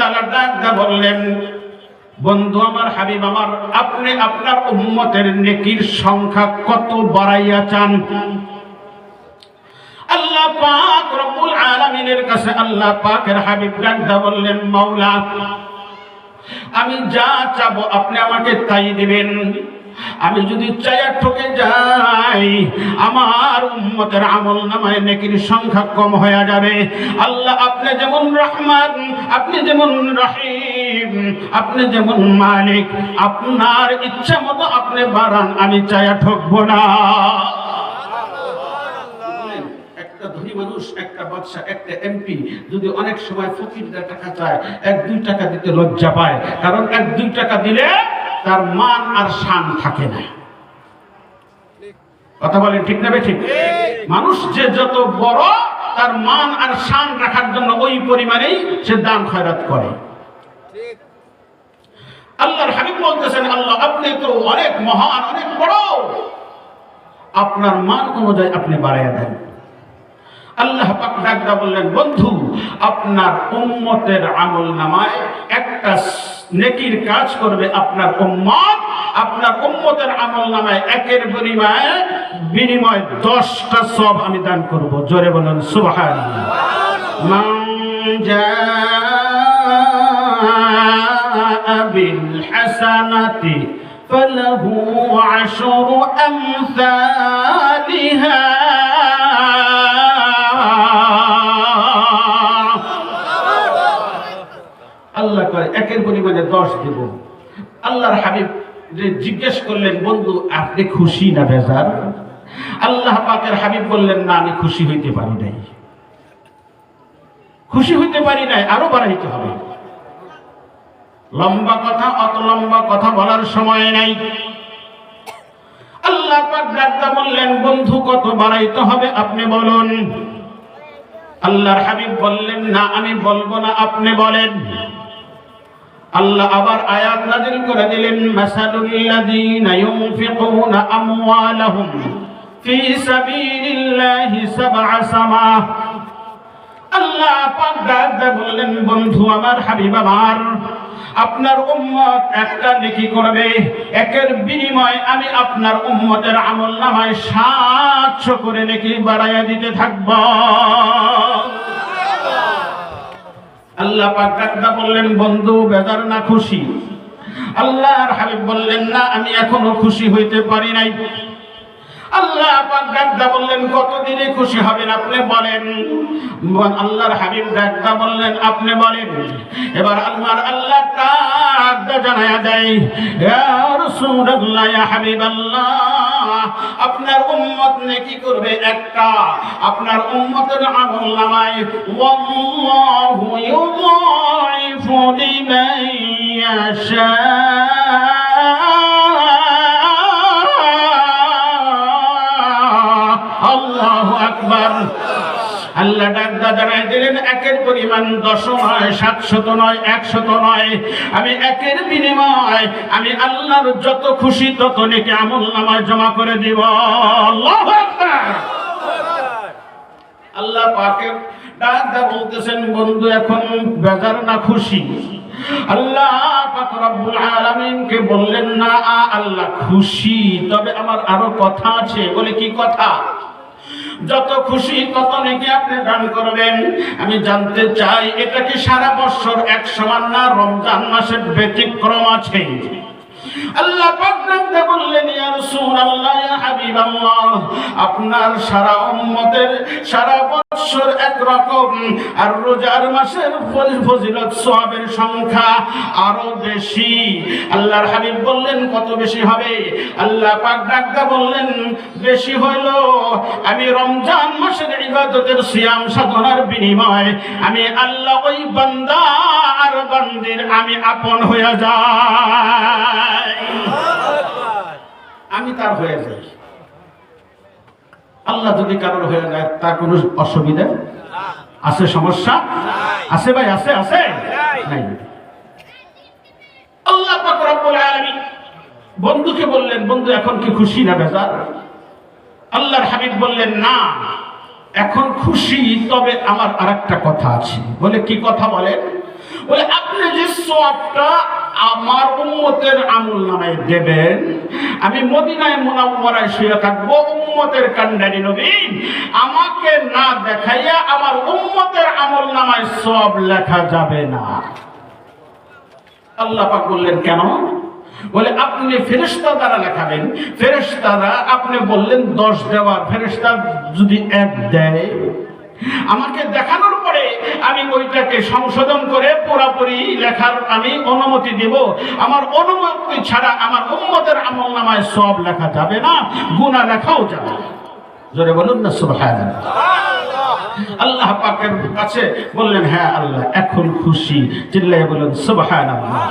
তাআলা ডাক দিয়ে বললেন, বন্ধু আমার, হাবিব আমার, আপনি আপনার উম্মতের নেকির সংখ্যা কত বাড়াইয়া চান? আল্লাহ পাক রব্বুল আলামিনের কাছে আল্লাহ পাকের হাবিব ডাক দিয়ে বললেন, মাওলা, আমি যা চাবো আপনি আমাকে তাই দিবেন। আমি যদি চাইয়া ঠকে যাই, আমার উম্মতের আমলনামায় নেকির সংখ্যা কম হয়ে যাবে। আল্লাহ, আপনি যেমন রহমান, আপনি যেমন রহিম, আপনি যেমন মালিক, আপনার ইচ্ছা মতো আপনি বাড়ান, আমি চাইয়া ঠকবো না। একটা ধনী মানুষ, একটা বাদশা, একটা এমপি যদি অনেক সময় ফকিরদের টাকা চায়, 1-2 টাকা দিতে লজ্জা পায়, কারণ 1-2 টাকা দিলে তার মান আর শান থাকে না। কথা বলেন ঠিক না ঠিক? মানুষ যে যত বড়, তার মান আর শান রাখার জন্য ওই পরিমাণেই সে দান খয়রাত করে। আল্লাহর হাবিব বলতেছেন, আল্লাহ, আপনি তো অনেক মহান, অনেক বড়, আপনার মান অনুযায়ী আপনি বাড়াইয়া দেন। আল্লাহ পাক ডাকদা বললেন, বন্ধু, আপনার উম্মতের আমলনামায় একটা নেকির কাজ করবে আপনার উম্মত, আপনার উম্মতের আমলনামায় একের বিনিময়ে 10টা সওয়াব আমি দান করব। জোরে বলেন সুবহানাল্লাহ। মান জাআ বিল হাসানাতি ফালাহু 10 আমসালিহা। আল্লাহ কয় একের পরিমাণে 10 দেব। আল্লাহর হাবিব জিজ্ঞেস করলেন, বন্ধু, আপনি খুশি না বেজার? আল্লাহ পাকের হাবিব বললেন, না, আমি খুশি হইতে পারি নাই, খুশি হইতে পারি নাই, আরো বাড়াইতে হবে। লম্বা কথা, অত লম্বা কথা বলার সময় নাই। আল্লাহ পাক ডাকতে বললেন, বন্ধু, কত বাড়াইতে হবে আপনি বলুন। আল্লাহর হাবিব বললেন, না, আমি বলবো না, আপনি বলেন। আল্লাহ আবার আয়াত নাযিল করে দিলেন, মাসালুল্লাযীনা ইউনফিকুনা আমওয়ালাহুম ফি সাবিলিল্লাহি সাবআ সামা। আল্লাহ পাক ডাকতে বললেন, বন্ধু আমার, হাবিব আমার, আপনার উম্মত একটা নেকি করবে, একের বিনিময়ে আমি আপনার উম্মতের আমলনামায় 700 করে নেকি বাড়াইয়া দিতে থাকব। আল্লাহ পাক ডাকদা বললেন, বন্ধু, বেজার না খুশি? আল্লাহর হাবিব বললেন, না, আমি এখনো খুশি হইতে পারি নাই। আল্লাহ পাক ডাকদা বললেন, কতদিনে খুশি হবেন আপনি বলেন। আল্লাহর হাবিব ডাকদা বললেন, আপনি বলেন। এবার আল্লাহ ডাকদা জানায়া দেয়, ইয়া রাসূলুল্লাহ, ইয়া হাবিবাল্লাহ, আপনার উম্মত নেকি করবে একটা, আপনার উম্মতের আমলনামায় ওয়াল্লাহু ইউযাইফু লিমান ইয়াশা। আল্লাহু আকবার। আল্লাহ ডাকদা জানাই দিলেন, একের পরিমাণ 10 নয়, 700 নয়, 100 নয়, আমি একের বিনিময় আমি আল্লাহর যত খুশি তত নেকি আমলনামায় জমা করে দিব। আল্লাহু আকবার। আল্লাহ পাকের ডাকদা বলতেছেন, বন্ধু, এখন বেজার না খুশি? আল্লাহ পাক রব্বুল আলামিনকে বললেন, না, আল্লাহ খুশি, তবে আমার আরো কথা আছে। বলে, কি কথা? যত খুশি তত নেকি আপনি দান করবেন। আমি জানতে চাই, এটা কি সারা বছর এক সমান না রমজান মাসের ব্যতিক্রম আছে? আল্লাহ পাক ডাকতে বললেন, ইয়া রাসূলুল্লাহ, ইয়া হাবিবাল্লাহ, আপনার সারা উম্মতের সারা বছর একরকম, আর রোজার মাসের ফজিলত সওয়াবের সংখ্যা আরো বেশি। আল্লাহর হাবিব বললেন, কত বেশি হবে? আল্লাহ পাক ডাকতে বললেন, বেশি হইল আমি রমজান মাসের ইবাদতের সিয়াম সাধনার বিনিময়ে আমি আল্লাহ ওই বান্দা আর বান্দির আমি আপন হয়ে যাই, আমি তার হয়ে যাই। আল্লাহ যদি কারোর হয়ে যায়, তার কোনো অসুবিধা আছে? সমস্যা আছে ভাই? আছে আছে নাই? আল্লাহ পাক রব্বুল আলামিন বন্ধুকে বললেন, বন্ধু, এখন কি খুশি না বেজার? আল্লাহর হাবিব বললেন, না, এখন খুশি, তবে আমার আরেকটা কথা আছে। বলে, কি কথা? বলেন। বলে, আপনি সওয়াবটা আমার উম্মতের আমলনামায় দেবেন। আমি মদিনায় মুনাওয়ারায় শুয়ে থাকবো, উম্মতের কান্ডারি নবী আমাকে না দেখাইয়া আমার উম্মতের আমলনামায় সওয়াব লেখা যাবে না। আল্লাহ পাক বললেন কেন? বলে আপনি ফেরেশতা দ্বারা লেখাবেন। ফেরেশতারা আপনি বললেন 10 দেওয়ার, ফেরেশতা যদি 1 দেয় আমাকে দেখানোর পরে আমি ওইটাকে সংশোধন করে পুরোপুরি লেখার আমি অনুমতি দেব। আমার অনুমতি ছাড়া আমার উম্মতের আমলনামায় সওয়াব লেখা যাবে না, গুনাহ লেখাও যাবে না। জোরে বলুন না সুবহানাল্লাহ। আল্লাহ পাকের কাছে বললেন হ্যাঁ আল্লাহ এখন খুশি, চিল্লায়ে বলুন সুবহানাল্লাহ।